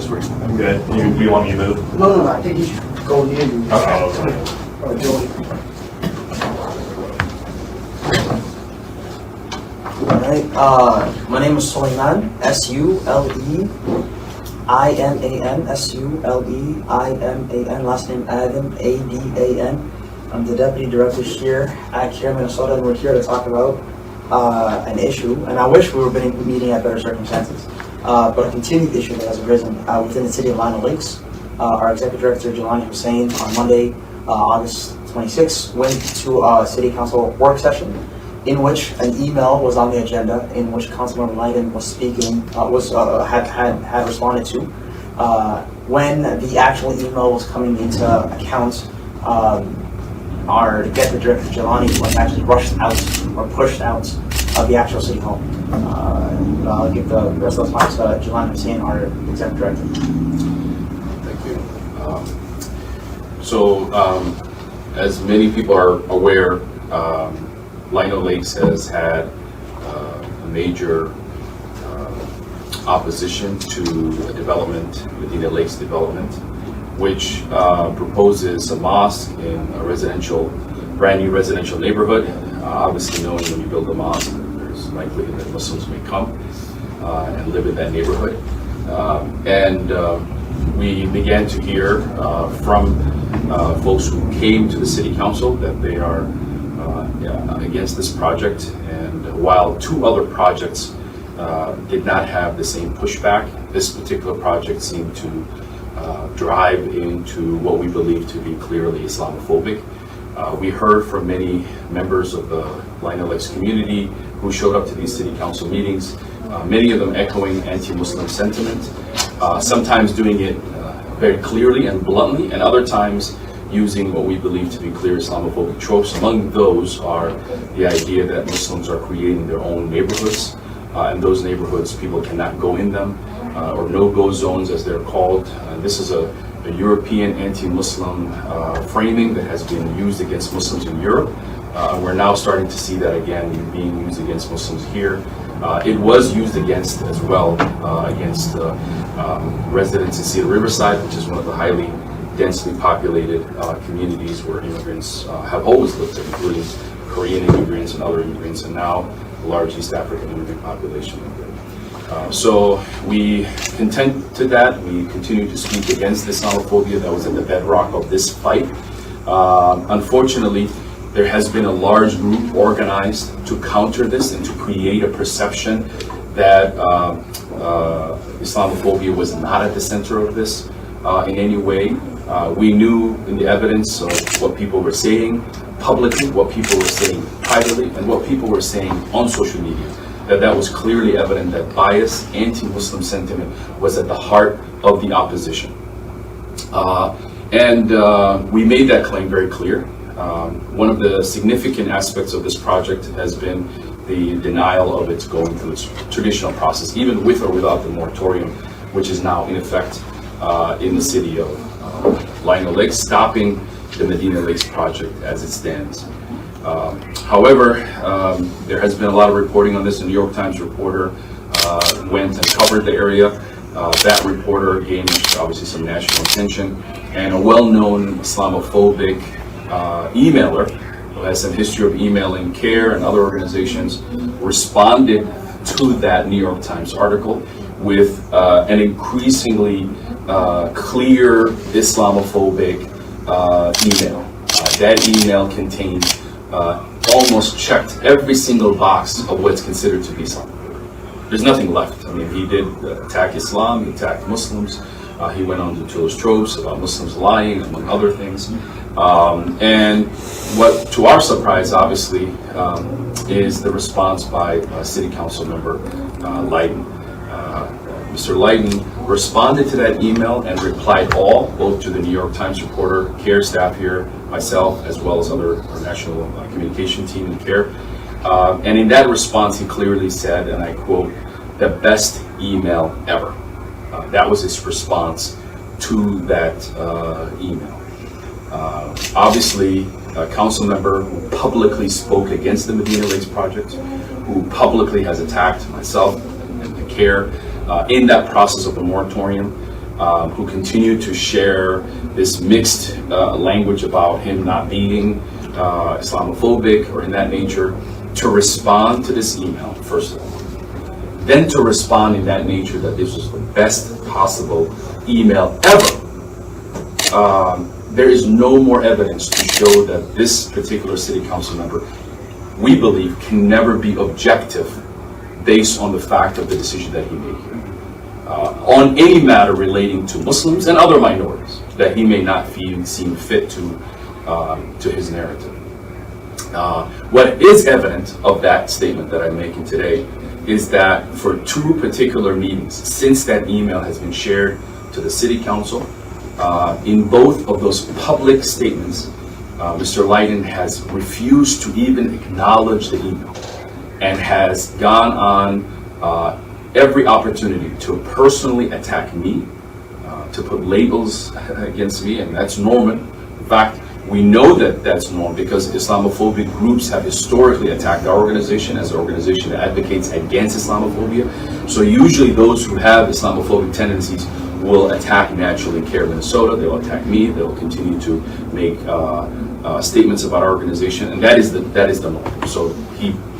free. I'm good. Do you want me to move? No, I think you should go near you. Okay. Or Joey. Alright, my name is Suleiman, Suleiman, Suleiman, last name Adam, Adan. I'm the Deputy Director here at CARE Minnesota, and we're here to talk about an issue, and I wish we were meeting at better circumstances, but a continued issue that has arisen within the city of Lino Lakes. Our Executive Director, Jaylani Hussein, on Monday, August 26th, went to a City Council work session in which an email was on the agenda, in which Councilmember Lydon was speaking, had responded to. When the actual email was coming into account, our Executive Director Jaylani was actually rushed out or pushed out of the actual City Hall. I'll give the rest of the time to Jaylani Hussein, our Executive Director. Thank you. As many people are aware, Lino Lakes has had a major opposition to a development, Medina Lakes development, which proposes a mosque in a brand new residential neighborhood. Obviously, knowing when you build a mosque, there's likelihood that Muslims may come and live in that neighborhood. We began to hear from folks who came to the City Council that they are against this project, and while two other projects did not have the same pushback, this particular project seemed to drive into what we believe to be clearly Islamophobic. We heard from many members of the Lino Lakes community who showed up to these City Council meetings, many of them echoing anti-Muslim sentiment, sometimes doing it very clearly and bluntly, and other times using what we believe to be clear Islamophobic tropes. Among those are the idea that Muslims are creating their own neighborhoods, and those neighborhoods, people cannot go in them, or no-go zones as they're called. This is a European anti-Muslim framing that has been used against Muslims in Europe. We're now starting to see that again being used against Muslims here. It was used against as well, against residents in Cedar Riverside, which is one of the highly densely populated communities where immigrants have always lived, including Korean immigrants and other immigrants, and now a large East African immigrant population. So we contend to that. We continue to speak against Islamophobia that was at the bedrock of this fight. Unfortunately, there has been a large group organized to counter this and to create a perception that Islamophobia was not at the center of this in any way. We knew in the evidence of what people were saying publicly, what people were saying privately, and what people were saying on social media, that was clearly evident that bias, anti-Muslim sentiment was at the heart of the opposition. We made that claim very clear. One of the significant aspects of this project has been the denial of its going through its traditional process, even with or without the moratorium, which is now in effect in the city of Lino Lakes, stopping the Medina Lakes project as it stands. However, there has been a lot of reporting on this. A New York Times reporter went and covered the area. That reporter gained obviously some national attention, and a well-known Islamophobic emailer who has some history of emailing CARE and other organizations responded to that New York Times article with an increasingly clear Islamophobic email. That email contained almost checked every single box of what's considered to be Islam. There's nothing left. I mean, he did attack Islam, he attacked Muslims, he went on to those tropes about Muslims lying, among other things. And what, to our surprise, obviously, is the response by City Council member Lydon. Mr. Lydon responded to that email and replied both to the New York Times reporter, CARE staff here, myself, as well as other national communication team in CARE. And in that response, he clearly said, and I quote, "the best email ever." That was his response to that email. Obviously, a council member who publicly spoke against the Medina Lakes project, who publicly has attacked myself and the CARE in that process of the moratorium, who continue to share this mixed language about him not being Islamophobic or in that nature, to respond to this email, first of all. Then to respond in that nature that this was the best possible email ever. There is no more evidence to show that this particular city council member, we believe, can never be objective based on the fact of the decision that he made here. On any matter relating to Muslims and other minorities that he may not seem fit to his narrative. What is evident of that statement that I'm making today is that for two particular meetings, since that email has been shared to the city council, in both of those public statements, Mr. Lydon has refused to even acknowledge the email and has gone on every opportunity to personally attack me, to put labels against me, and that's normal. In fact, we know that that's normal because Islamophobic groups have historically attacked our organization as an organization that advocates against Islamophobia. So usually those who have Islamophobic tendencies will attack Naturally Care Minnesota. They'll attack me. They'll continue to make statements about our organization, and that is the norm. So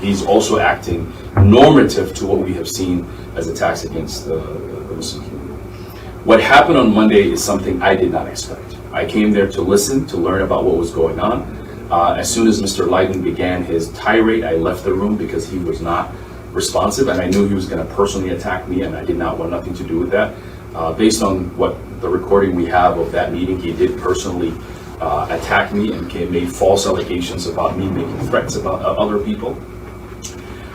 he's also acting normative to what we have seen as attacks against the Muslim community. What happened on Monday is something I did not expect. I came there to listen, to learn about what was going on. As soon as Mr. Lydon began his tirade, I left the room because he was not responsive, and I knew he was going to personally attack me, and I did not want nothing to do with that. Based on what the recording we have of that meeting, he did personally attack me and made false allegations about me making threats about other people.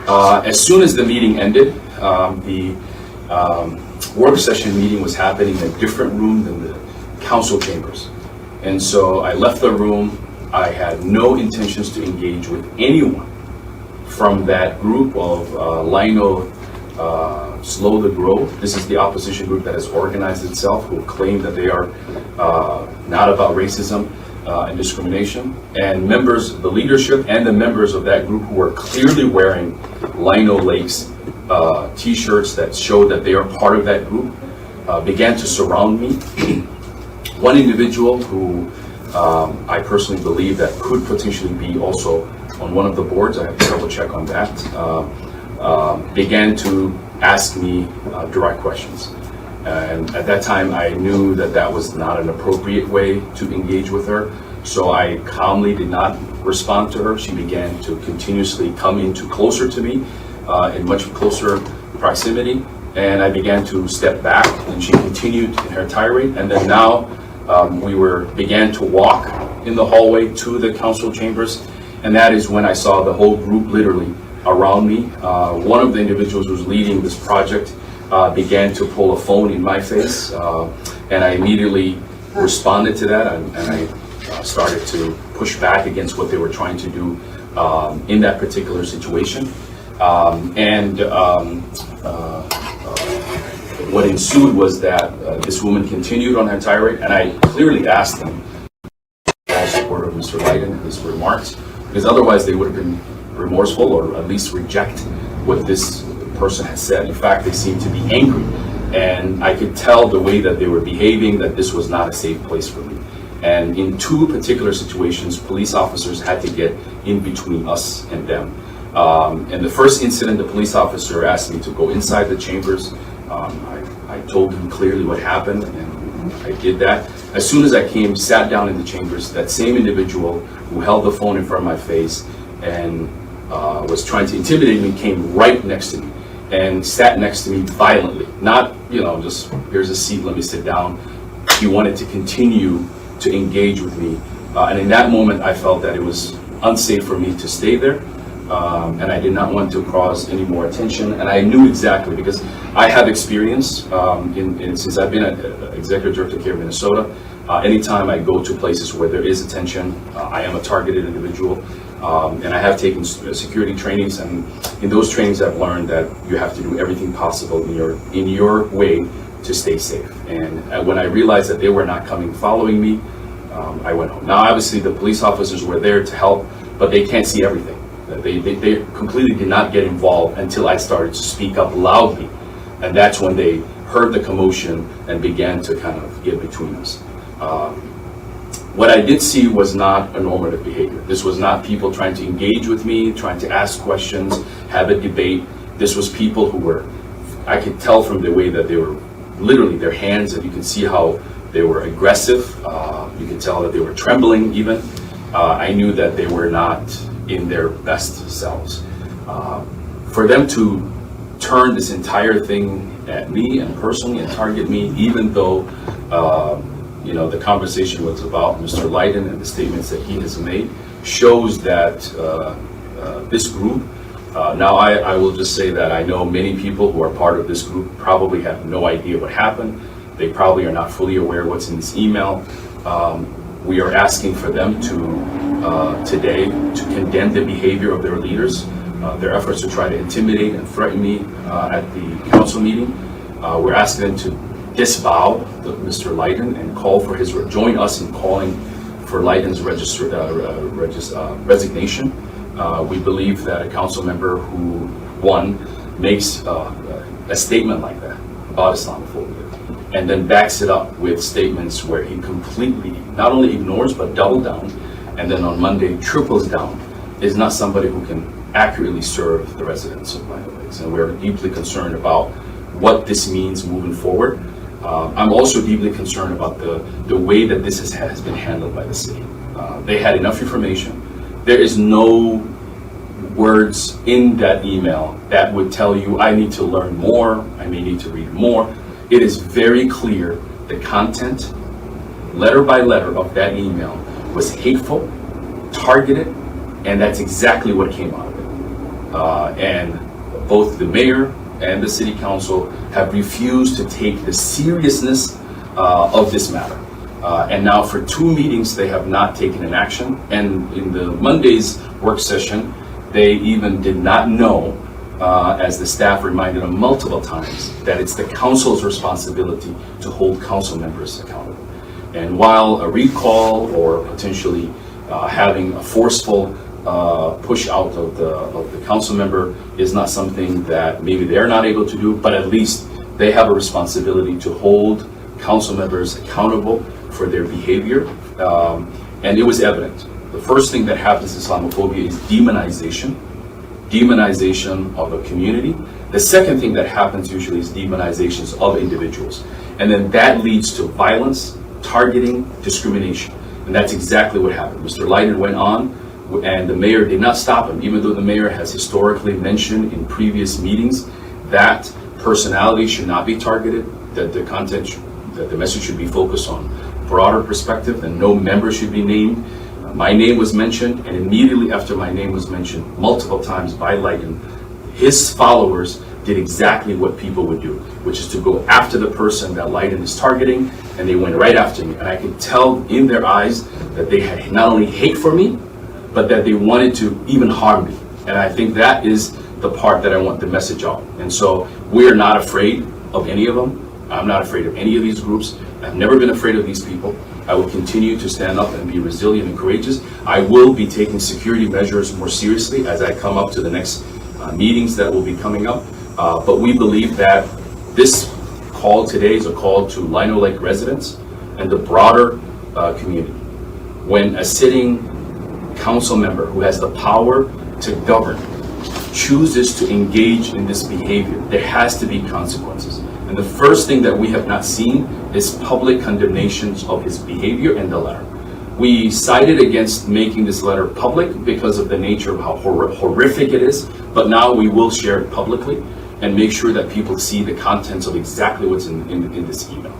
As soon as the meeting ended, the work session meeting was happening in a different room than the council chambers. And so I left the room. I had no intentions to engage with anyone from that group of Lino Slow the Grow. This is the opposition group that has organized itself, who claim that they are not about racism and discrimination. And members, the leadership and the members of that group who are clearly wearing Lino Lakes t-shirts that show that they are part of that group began to surround me. One individual who I personally believe that could potentially be also on one of the boards, I have to double check on that, began to ask me direct questions. And at that time, I knew that that was not an appropriate way to engage with her. So I calmly did not respond to her. She began to continuously come into closer to me in much closer proximity. And I began to step back, and she continued in her tirade. And then now we began to walk in the hallway to the council chambers. And that is when I saw the whole group literally around me. One of the individuals who was leading this project began to pull a phone in my face, and I immediately responded to that, and I started to push back against what they were trying to do in that particular situation. What ensued was that this woman continued on her tirade, and I clearly asked them all support of Mr. Lydon and his remarks, because otherwise they would have been remorseful or at least reject what this person has said. In fact, they seemed to be angry, and I could tell the way that they were behaving that this was not a safe place for me. And in two particular situations, police officers had to get in between us and them. In the first incident, the police officer asked me to go inside the chambers. I told him clearly what happened, and I did that. As soon as I sat down in the chambers, that same individual who held the phone in front of my face and was trying to intimidate me came right next to me and sat next to me violently. Not, just here's a seat, let me sit down. He wanted to continue to engage with me. And in that moment, I felt that it was unsafe for me to stay there. And I did not want to cause any more attention. And I knew exactly, because I have experience since I've been an executive director here in Minnesota. Anytime I go to places where there is attention, I am a targeted individual. And I have taken security trainings, and in those trainings I've learned that you have to do everything possible in your way to stay safe. And when I realized that they were not following me, I went home. Now, obviously, the police officers were there to help, but they can't see everything. They completely did not get involved until I started to speak up loudly, and that's when they heard the commotion and began to kind of get between us. What I did see was not a normative behavior. This was not people trying to engage with me, trying to ask questions, have a debate. This was people who were, I could tell from the way that they were, literally their hands, and you can see how they were aggressive. You could tell that they were trembling even. I knew that they were not in their best selves. For them to turn this entire thing at me and personally and target me, even though the conversation was about Mr. Lydon and the statements that he has made, shows that this group, now I will just say that I know many people who are part of this group probably have no idea what happened. They probably are not fully aware of what's in this email. We are asking for them to today to condemn the behavior of their leaders, their efforts to try to intimidate and threaten me at the council meeting. We're asking them to disavow Mr. Lydon and call for his, join us in calling for Lydon's resignation. We believe that a council member who, one, makes a statement like that about Islamophobia and then backs it up with statements where he completely not only ignores but double down, and then on Monday triples down, is not somebody who can accurately serve the residents of Lino Lakes. And we're deeply concerned about what this means moving forward. I'm also deeply concerned about the way that this has been handled by the city. They had enough information. There is no words in that email that would tell you, I need to learn more, I may need to read more. It is very clear the content, letter by letter of that email was hateful, targeted, and that's exactly what came out of it. And both the mayor and the city council have refused to take the seriousness of this matter. And now for 2 meetings, they have not taken an action. And in the Monday's work session, they even did not know, as the staff reminded them multiple times, that it's the council's responsibility to hold council members accountable. And while a recall or potentially having a forceful push out of the council member is not something that maybe they're not able to do, but at least they have a responsibility to hold council members accountable for their behavior. And it was evident. The first thing that happens in Islamophobia is demonization of a community. The second thing that happens usually is demonizations of individuals. And then that leads to violence, targeting, discrimination. And that's exactly what happened. Mr. Lydon went on, and the mayor did not stop him, even though the mayor has historically mentioned in previous meetings that personality should not be targeted, that the content, that the message should be focused on broader perspective, and no member should be named. My name was mentioned, and immediately after my name was mentioned multiple times by Lydon, his followers did exactly what people would do, which is to go after the person that Lydon is targeting, and they went right after me. And I could tell in their eyes that they had not only hate for me, but that they wanted to even harm me. And I think that is the part that I want the message out. And so we're not afraid of any of them. I'm not afraid of any of these groups. I've never been afraid of these people. I will continue to stand up and be resilient and courageous. I will be taking security measures more seriously as I come up to the next meetings that will be coming up. But we believe that this call today is a call to Lino Lake residents and the broader community. When a sitting council member who has the power to govern chooses to engage in this behavior, there has to be consequences. And the first thing that we have not seen is public condemnations of his behavior and the letter. We cited against making this letter public because of the nature of how horrific it is, but now we will share it publicly and make sure that people see the contents of exactly what's in this email.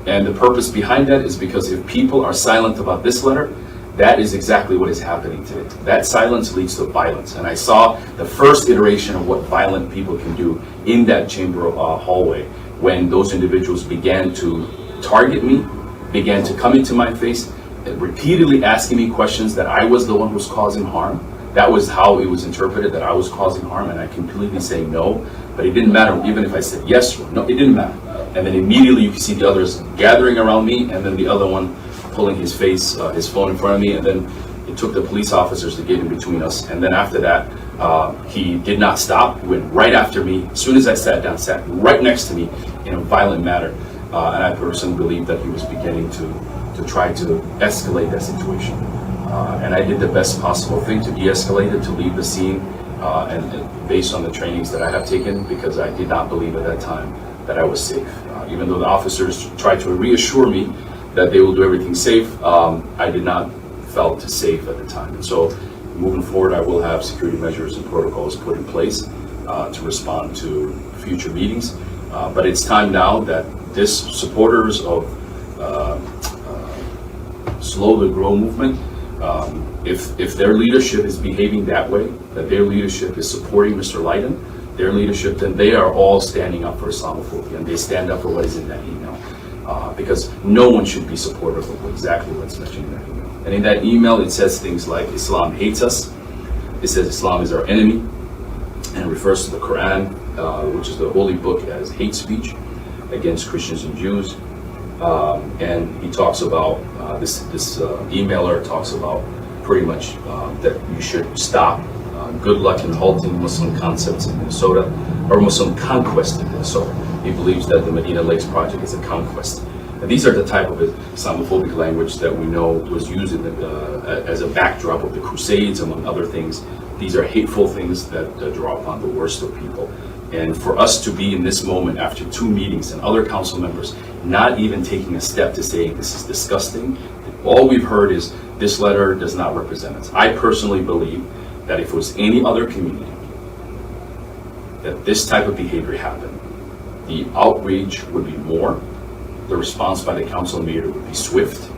And the purpose behind that is because if people are silent about this letter, that is exactly what is happening today. That silence leads to violence. And I saw the first iteration of what violent people can do in that chamber hallway when those individuals began to target me, began to come into my face, repeatedly asking me questions that I was the one who was causing harm. That was how it was interpreted, that I was causing harm, and I completely say no. But it didn't matter, even if I said yes or no, it didn't matter. And then immediately you can see the others gathering around me, and then the other one pulling his face, his phone in front of me, and then it took the police officers to get in between us. And then after that, He did not stop. He went right after me. As soon as I sat down, sat right next to me in a violent manner. And I personally believe that he was beginning to try to escalate that situation. And I did the best possible thing to de-escalate it, to leave the scene, and based on the trainings that I have taken, because I did not believe at that time that I was safe. Even though the officers tried to reassure me that they will do everything safe, I did not felt safe at the time. And so moving forward, I will have security measures and protocols put in place to respond to future meetings. But it's time now that this supporters of Slow the Grow movement, if their leadership is behaving that way, that their leadership is supporting Mr. Lydon, their leadership, then they are all standing up for Islamophobia, and they stand up for what is in that email. Because no one should be supportive of exactly what's mentioned in that email. And in that email, it says things like Islam hates us. It says Islam is our enemy, and refers to the Quran, which is the holy book, as hate speech against Christians and Jews. And he talks about, this emailer talks about pretty much that you should stop good luck in halting Muslim concepts in Minnesota, or Muslim conquest in Minnesota. He believes that the Medina Lakes Project is a conquest. And these are the type of Islamophobic language that we know was used as a backdrop of the Crusades, among other things. These are hateful things that draw upon the worst of people. And for us to be in this moment after 2 meetings and other council members not even taking a step to say this is disgusting, all we've heard is this letter does not represent us. I personally believe that if it was any other community that this type of behavior happened, the outreach would be more, the response by the council meter would be swift,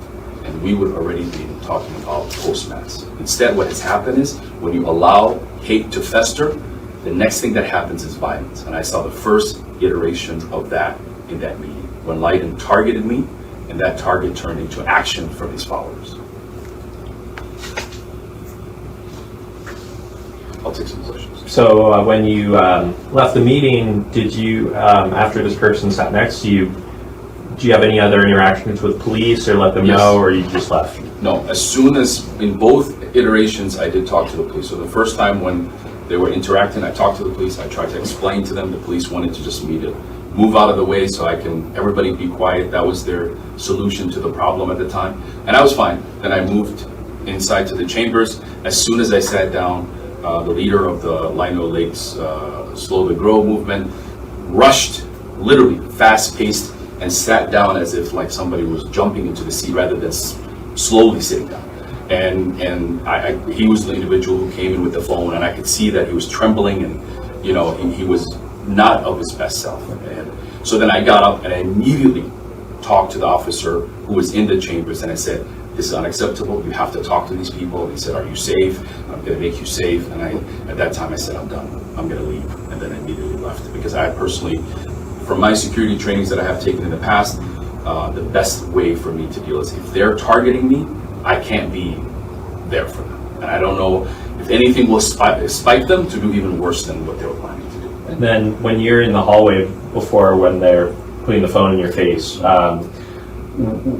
and we would already be talking about post-mass. Instead, what has happened is when you allow hate to fester, the next thing that happens is violence. And I saw the first iteration of that in that meeting, when Lydon targeted me, and that target turned into action from his followers. I'll take some questions. So when you left the meeting, did you, after this person sat next to you, do you have any other interactions with police or let them Yes. know, or you just left? No, as soon as, in both iterations, I did talk to the police. So the first time when they were interacting, I talked to the police. I tried to explain to them. The police wanted to just me to move out of the way so everybody be quiet. That was their solution to the problem at the time. And I was fine. Then I moved inside to the chambers. As soon as I sat down, the leader of the Lino Lakes Slow the Grow movement rushed, literally fast-paced, and sat down as if like somebody was jumping into the seat rather than slowly sitting down. And he was the individual who came in with the phone, and I could see that he was trembling, and he was not of his best self. And so then I got up and I immediately talked to the officer who was in the chambers, and I said, "This is unacceptable. You have to talk to these people." He said, "Are you safe? I'm going to make you safe." And at that time I said, "I'm done. I'm going to leave." And then I immediately left, because I personally, from my security trainings that I have taken in the past, the best way for me to deal is if they're targeting me, I can't be there for them. And I don't know if anything will spike them to do even worse than what they were planning to do. And then when you're in the hallway before, when they're putting the phone in your face,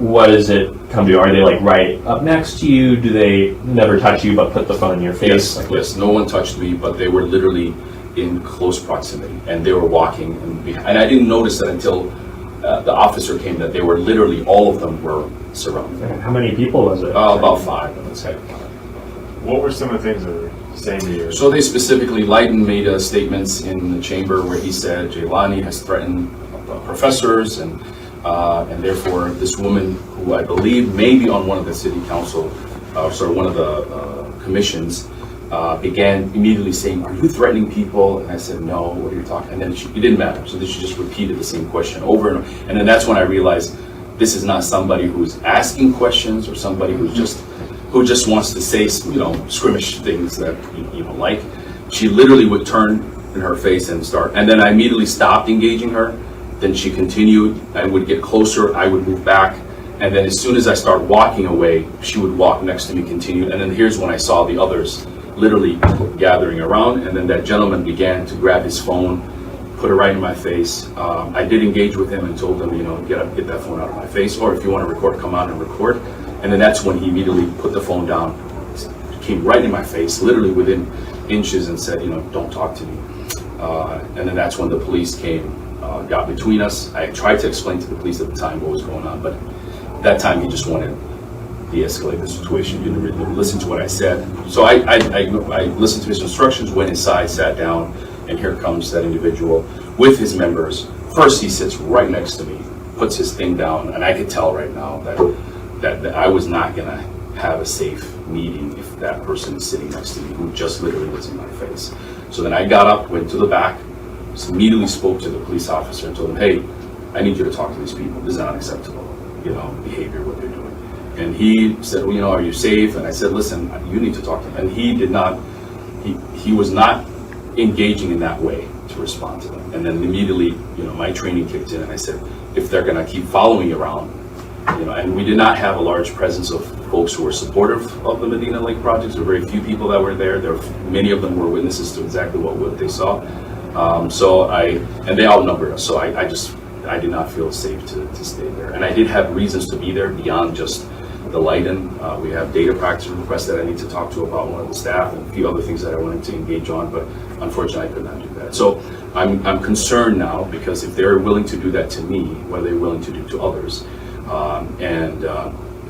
what does it come to? Are they like right up next to you? Do they never touch you but put the phone in your face? Yes, no one touched me, but they were literally in close proximity, and they were walking, and I didn't notice that until the officer came, that they were literally, all of them were surrounded. How many people was it? About 5, I would say. What were some of the things that were saying to you? So they specifically, Lydon made statements in the chamber where he said Jaylani has threatened professors, and therefore this woman, who I believe may be on one of the city council, one of the commissions, began immediately saying, "Are you threatening people?" And I said, "No, what are you talking?" And then it didn't matter. So then she just repeated the same question over and over. And then that's when I realized this is not somebody who's asking questions, or somebody who just wants to say, scrimmage things that you don't like. She literally would turn in her face and start. And then I immediately stopped engaging her. Then she continued. I would get closer. I would move back. And then as soon as I start walking away, she would walk next to me, continue. And then here's when I saw the others literally gathering around. And then that gentleman began to grab his phone, put it right in my face. I did engage with him and told him, get that phone out of my face. Or if you want to record, come out and record. And then that's when he immediately put the phone down, came right in my face, literally within inches and said, don't talk to me. And then that's when the police came, got between us. I tried to explain to the police at the time what was going on, but that time he just wanted to de-escalate the situation. He didn't really listen to what I said. So I listened to his instructions, went inside, sat down, and here comes that individual with his members. First, he sits right next to me, puts his thing down, and I could tell right now that I was not going to have a safe meeting if that person is sitting next to me who just literally was in my face. So then I got up, went to the back, just immediately spoke to the police officer and told him, hey, I need you to talk to these people. This is not acceptable, behavior, what they're doing. And he said, well, are you safe? And I said, listen, you need to talk to them. And he did not, he was not engaging in that way to respond to them. And then immediately, my training kicked in and I said, if they're gonna keep following you around, and we did not have a large presence of folks who were supportive of the Medina Lake projects. There were very few people that were there. Many of them were witnesses to exactly what they saw. And they outnumbered us. So I did not feel safe to stay there. And I did have reasons to be there beyond just the lighting. We have data practice requests that I need to talk to about one of the staff and a few other things that I wanted to engage on, but unfortunately I could not do that. So I'm concerned now because if they're willing to do that to me, what are they willing to do to others?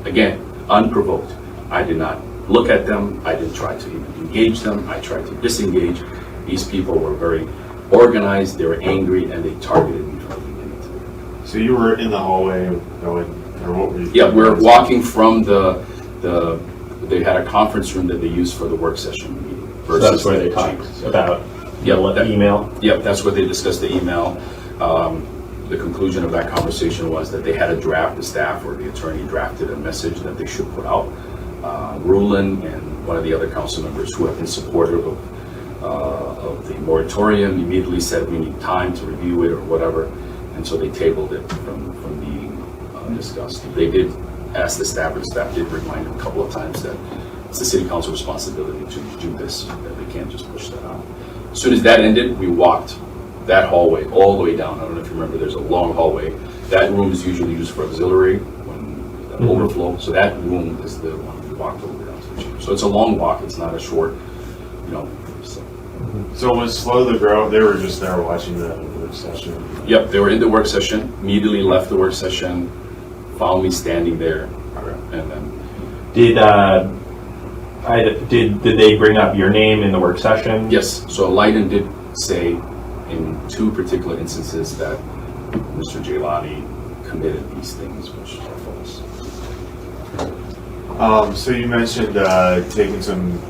Again, unprovoked. I did not look at them. I didn't try to even engage them. I tried to disengage. These people were very organized. They were angry, and they targeted me from the beginning. So you were in the hallway going, or what were you? Yeah, we're walking from they had a conference room that they used for the work session meeting. So that's where they talked about email? Yep, that's where they discussed the email. The conclusion of that conversation was that they had a draft, the staff or the attorney drafted a message that they should put out. Rulin and one of the other council members who have been supportive of the moratorium immediately said we need time to review it or whatever, and so they tabled it from being discussed. They did ask the staff, but the staff did remind them a couple of times that it's the city council responsibility to do this, that they can't just push that out. As soon as that ended, we walked that hallway all the way down. I don't know if you remember, there's a long hallway. That room is usually used for auxiliary when that overflow. So that room is the one we walked all the way down to the chamber. So it's a long walk. It's not a short, So was Slow the Grow, they were just there watching the work session? Yep, they were in the work session, immediately left the work session, found me standing there, and then... Did they bring up your name in the work session? Yes, so Lino did say in two particular instances that Mr. Jaylani committed these things, which are false. So you mentioned taking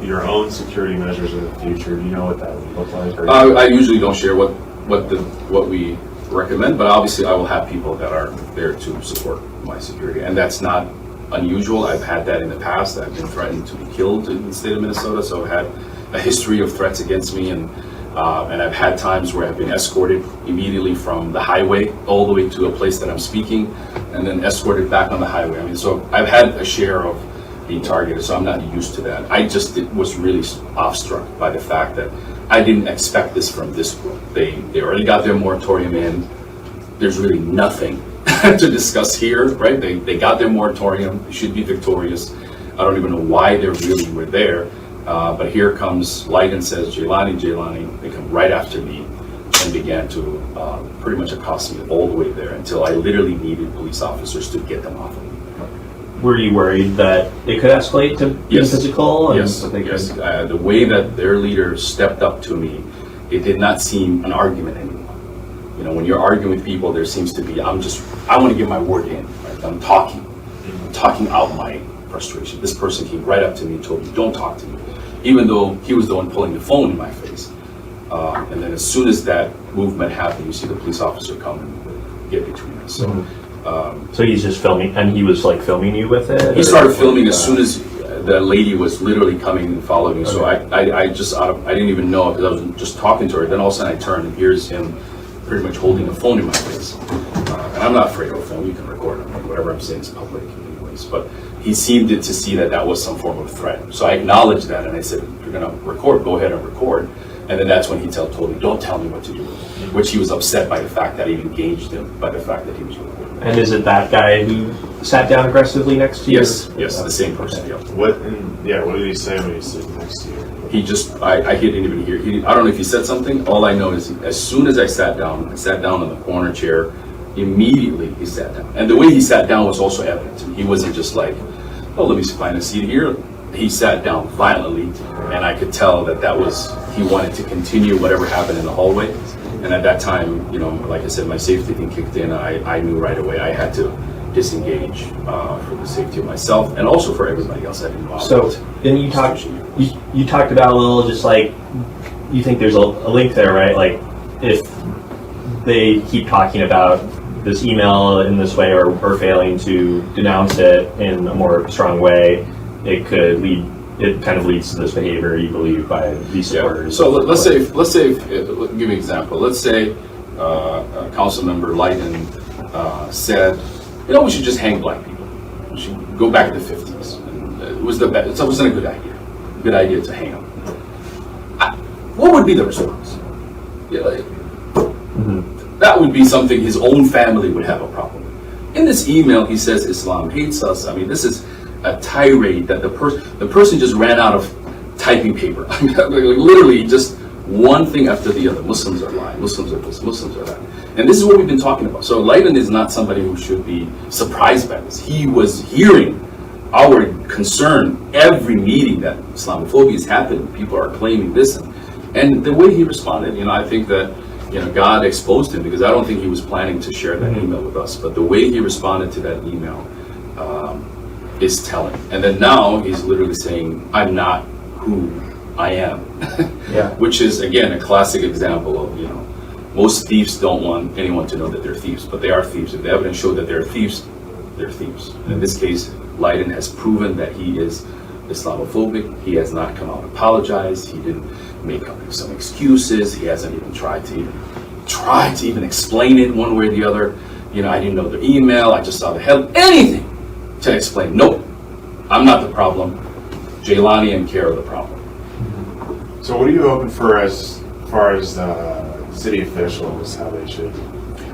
your own security measures in the future. Do you know what that would look like? I usually don't share what we recommend, but obviously I will have people that are there to support my security, and that's not unusual. I've had that in the past. I've been threatened to be killed in the state of Minnesota, so I've had a history of threats against me, and I've had times where I've been escorted immediately from the highway all the way to a place that I'm speaking, and then escorted back on the highway. I mean, so I've had a share of being targeted, so I'm not used to that. I just was really awestruck by the fact that I didn't expect this from this group. They already got their moratorium in. There's really nothing to discuss here, right? They got their moratorium. They should be victorious. I don't even know why they really were there. But here comes Light and says, Jaylani. They come right after me and began to pretty much accost me all the way there until I literally needed police officers to get them off of me. Were you worried that it could escalate to being physical? And Yes. The way that their leader stepped up to me, it did not seem an argument anymore. When you're arguing with people, there seems to be, I want to get my word in. Right? I'm talking out my frustration. This person came right up to me and told me, don't talk to me, even though he was the one pulling the phone in my face. And then as soon as that movement happened, you see the police officer come and get between us. So he's just filming, and he was like filming you with it? He started filming as soon as the lady was literally coming and following me. So I didn't even know, because I was just talking to her. Then all of a sudden I turned, and here's him pretty much holding a phone in my face. And I'm not afraid of a phone. You can record it. Whatever I'm saying is public anyways. But he seemed to see that that was some form of threat. So I acknowledged that, and I said, if you're going to record, go ahead and record. And then that's when he told me, don't tell me what to do. Which he was upset by the fact that I engaged him, by the fact that he was recording. And is it that guy who sat down aggressively next to you? Yes, the same person, yeah. What did he say when he was sitting next to you? He just, I didn't even hear. I don't know if he said something. All I know is as soon as I sat down on the corner chair, immediately he sat down. And the way he sat down was also evident to me. He wasn't just like, oh, let me find a seat here. He sat down violently, and I could tell that was, he wanted to continue whatever happened in the hallway. And at that time, like I said, my safety thing kicked in. I knew right away I had to disengage for the safety of myself and also for everybody else that involved. So then you talked about a little, just like, you think there's a link there, right? Like, if they keep talking about this email in this way or failing to denounce it in a more strong way, it kind of leads to this behavior, you believe, by these supporters. So let's say, give me an example. Let's say council member Lydon said, we should just hang black people. We should go back to the 50s. And it wasn't a good idea. Good idea to hang them. What would be the response? That would be something his own family would have a problem with. In this email, he says Islam hates us. I mean, this is a tirade that the person just ran out of typing paper. I mean, literally just one thing after the other. Muslims are lying. Muslims are this. Muslims are that. And this is what we've been talking about. So Lydon is not somebody who should be surprised by this. He was hearing our concern every meeting that Islamophobia is happening. People are claiming this. And the way he responded, I think that God exposed him, because I don't think he was planning to share that email with us. But the way he responded to that email is telling. And then now he's literally saying, I'm not who I am. Which is, again, a classic example of, most thieves don't want anyone to know that they're thieves, but they are thieves. If the evidence shows that they're thieves, they're thieves. And in this case, Lydon has proven that he is Islamophobic. He has not come out and apologized. He didn't make up some excuses. He hasn't even tried to even explain it one way or the other. I didn't know the email. I just saw the head. Anything to explain. Nope. I'm not the problem. Jaylani and Care are the problem. So what are you hoping for as far as city officials, how they should?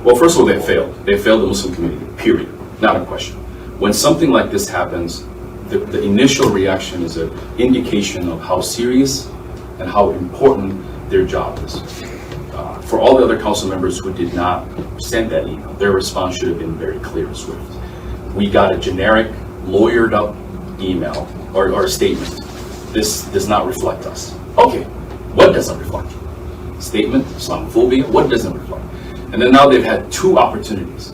Well, first of all, they failed. They failed the Muslim community, period. Not a question. When something like this happens, the initial reaction is an indication of how serious and how important their job is. For all the other council members who did not send that email, their response should have been very clear and swift. We got a generic, lawyered up email or statement. This does not reflect us. Okay, what doesn't reflect you? Statement, Islamophobia, what doesn't reflect? And then now they've had 2 opportunities,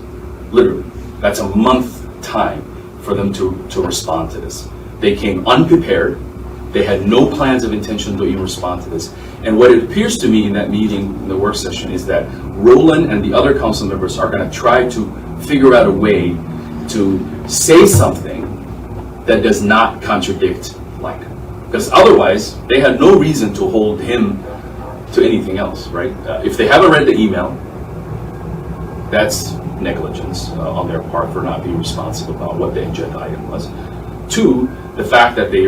literally. That's a month time for them to respond to this. They came unprepared. They had no plans of intention to even respond to this. And what it appears to me in that meeting, in the work session, is that Roland and the other council members are going to try to figure out a way to say something that does not contradict Lydon. Because otherwise, they had no reason to hold him to anything else, right? If they haven't read the email, that's negligence on their part for not being responsive about what the agenda item was. 2, the fact that they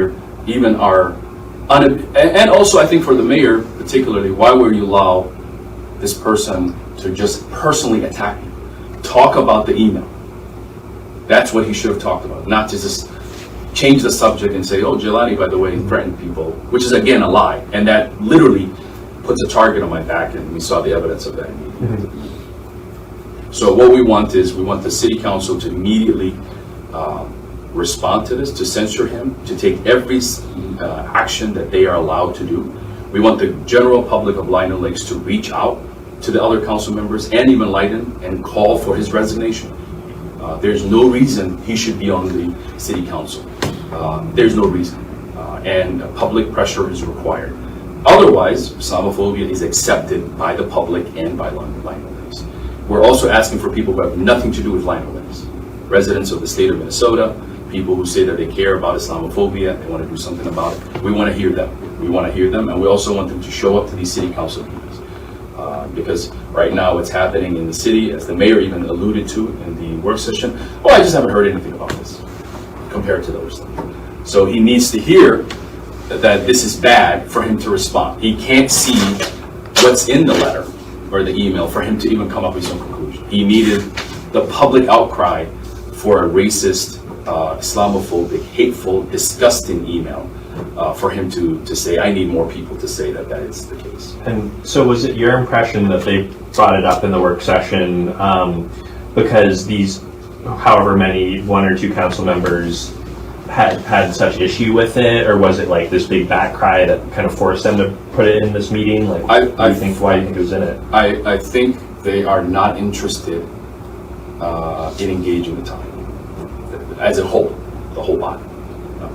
and also I think for the mayor particularly, why would you allow this person to just personally attack you? Talk about the email. That's what he should have talked about, not to just change the subject and say, oh, Jaylani, by the way, threatened people, which is again a lie. And that literally puts a target on my back, and we saw the evidence of that immediately. So what we want is, we want the city council to immediately respond to this, to censure him, to take every action that they are allowed to do. We want the general public of Lino Lakes to reach out to the other council members and even Lydon and call for his resignation. There's no reason he should be on the city council. There's no reason. And public pressure is required. Otherwise, Islamophobia is accepted by the public and by Lino Lakes. We're also asking for people who have nothing to do with Lino Lakes. Residents of the state of Minnesota, people who say that they care about Islamophobia, they want to do something about it. We want to hear them. We want to hear them, and we also want them to show up to these city council meetings. Because right now what's happening in the city, as the mayor even alluded to in the work session, oh, I just haven't heard anything about this compared to those things. So he needs to hear that this is bad for him to respond. He can't see what's in the letter or the email for him to even come up with some conclusion. He needed the public outcry for a racist, Islamophobic, hateful, disgusting email for him to say, I need more people to say that that is the case. And so was it your impression that they brought it up in the work session because these, however many, 1 or 2 council members had such issue with it, or was it like this big back cry that kind of forced them to put it in this meeting? Like, why do you think it was in it? I think they are not interested in engaging the topic as a whole, the whole body.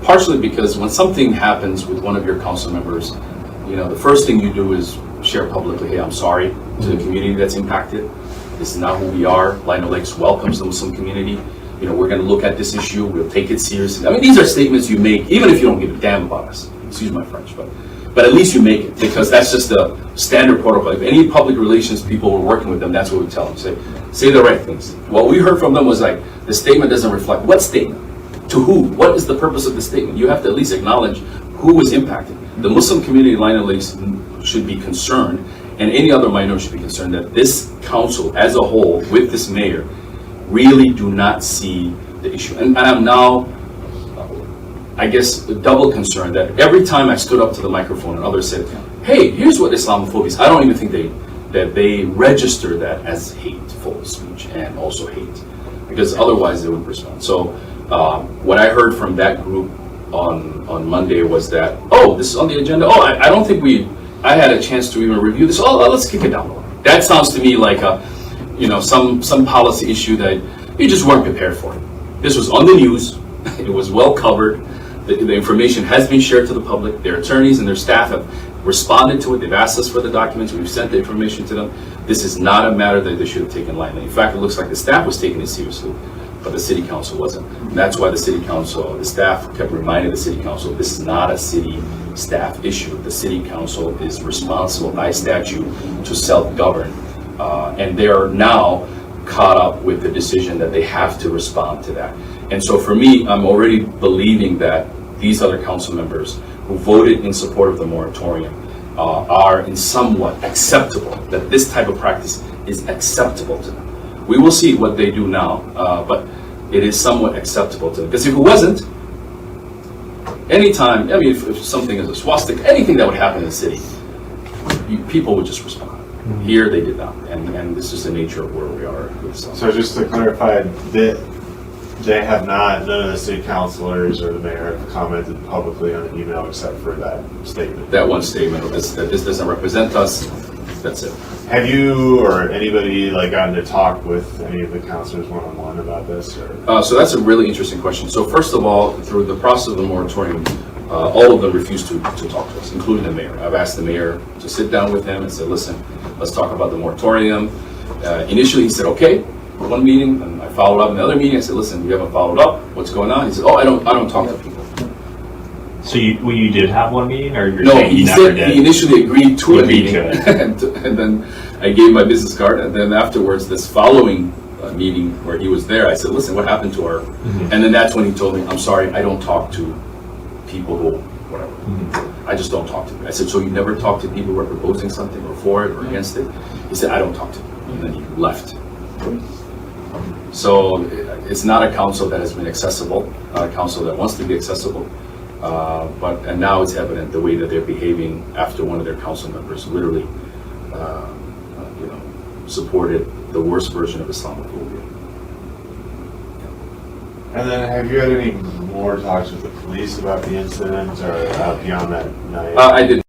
Partially because when something happens with one of your council members, the first thing you do is share publicly, hey, I'm sorry to the community that's impacted. This is not who we are. Lino Lakes welcomes the Muslim community. We're going to look at this issue. We'll take it seriously. I mean, these are statements you make, even if you don't give a damn about us. Excuse my French, but at least you make it, because that's just the standard protocol. If any public relations people were working with them, that's what we tell them. Say the right things. What we heard from them was like, the statement doesn't reflect. What statement? To who? What is the purpose of the statement? You have to at least acknowledge who was impacted. The Muslim community in Lino Lakes should be concerned, and any other minority should be concerned that this council as a whole, with this mayor, really do not see the issue. And I'm now, I guess, double concerned that every time I stood up to the microphone and others said, hey, here's what Islamophobia is, I don't even think they register that as hateful speech and also hate, because otherwise they wouldn't respond. So what I heard from that group on Monday was that, oh, this is on the agenda. Oh, I don't think I had a chance to even review this. Oh, let's kick it down the line. That sounds to me like some policy issue that you just weren't prepared for. This was on the news. It was well covered. The information has been shared to the public. Their attorneys and their staff have responded to it. They've asked us for the documents. We've sent the information to them. This is not a matter that they should have taken lightly. In fact, it looks like the staff was taking it seriously, but the city council wasn't. And that's why the city council, the staff kept reminding the city council, this is not a city staff issue. The city council is responsible by statute to self-govern. And they are now caught up with the decision that they have to respond to that. And so for me, I'm already believing that these other council members who voted in support of the moratorium are in somewhat acceptable, that this type of practice is acceptable to them. We will see what they do now, but it is somewhat acceptable to them. Because if it wasn't, anytime, I mean, if something is a swastika, anything that would happen in the city, people would just respond. Here they did not, and this is the nature of where we are with this. So just to clarify, they have not, none of the city councilors or the mayor have commented publicly on an email except for that statement. That one statement, that this doesn't represent us, that's it. Have you or anybody gotten to talk with any of the councilors one-on-one about this? Or? So that's a really interesting question. So first of all, through the process of the moratorium, all of them refused to talk to us, including the mayor. I've asked the mayor to sit down with him and say, listen, let's talk about the moratorium. Initially he said, okay, one meeting, and I followed up in the other meeting. I said, listen, you haven't followed up, what's going on? He said, oh, I don't talk to people. So you did have one meeting, or you're No, saying he you never said did? he initially agreed to He a agreed meeting, to it. and then I gave my business card, and then afterwards, this following meeting where he was there, I said, listen, what happened to our, and then that's when he told me, I'm sorry, I don't talk to people who, whatever, I just don't talk to them. I said, so you never talk to people who are proposing something or for it or against it? He said, I don't talk to them, and then he left. So it's not a council that has been accessible, not a council that wants to be accessible. And now it's evident the way that they're behaving after one of their council members literally, supported the worst version of Islamophobia. And then have you had any more talks with the police about the incident or beyond that night? I did